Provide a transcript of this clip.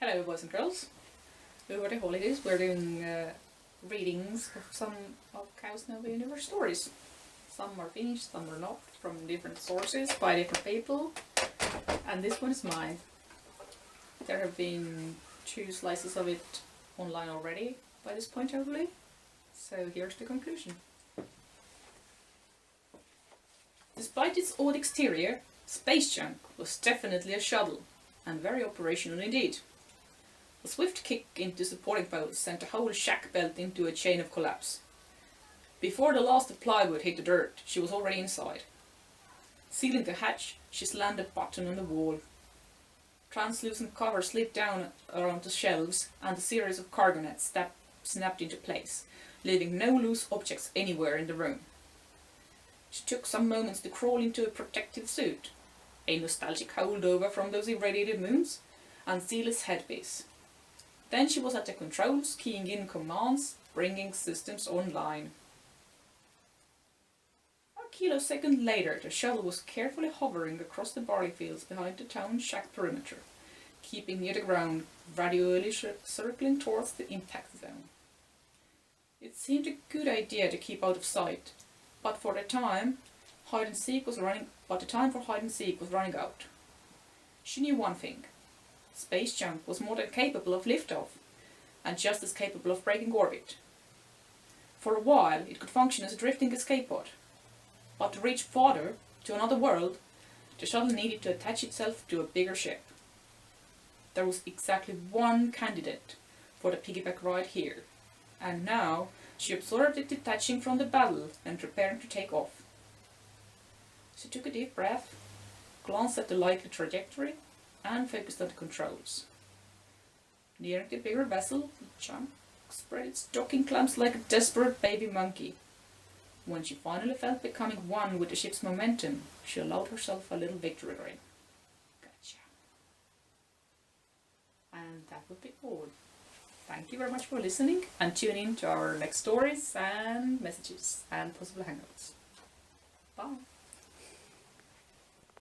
Hello boys and girls. Over the holidays we're doing readings of some of ChaosNova universe stories. Some are finished, some are not, from different sources, by different people. And this one is mine. There have been 2 slices of it online already by this point, hopefully. So here's the conclusion. Despite its odd exterior, Space Junk was definitely a shuttle, and very operational indeed. A swift kick into supporting poles sent the whole shack belt into a chain of collapse. Before the last of plywood hit the dirt, she was already inside. Sealing the hatch, she slammed a button on the wall. Translucent cover slid down around the shelves, and a series of cargo nets snapped into place, leaving no loose objects anywhere in the room. She took some moments to crawl into a protective suit, a nostalgic holdover from those irradiated moons, and seal its headpiece. Then she was at the controls, keying in commands, bringing systems online. A kilosecond later, the shuttle was carefully hovering across the barley fields behind the town shack perimeter, keeping near the ground, gradually circling towards the impact zone. It seemed a good idea to keep out of sight, but the time for hide and seek was running out. She knew one thing. Space Junk was more than capable of liftoff, and just as capable of breaking orbit. For a while it could function as a drifting escape pod, but to reach farther, to another world, the shuttle needed to attach itself to a bigger ship. There was exactly one candidate for the piggyback ride here, and now she observed it detaching from the battle and preparing to take off. She took a deep breath, glanced at the likely trajectory, and focused on the controls. Nearing the bigger vessel, the Junk spread its docking clamps like a desperate baby monkey. When she finally felt becoming one with the ship's momentum, she allowed herself a little victory grin. Gotcha. And that would be all. Thank you very much for listening, and tune in to our next stories and messages and possible hangouts. Bye!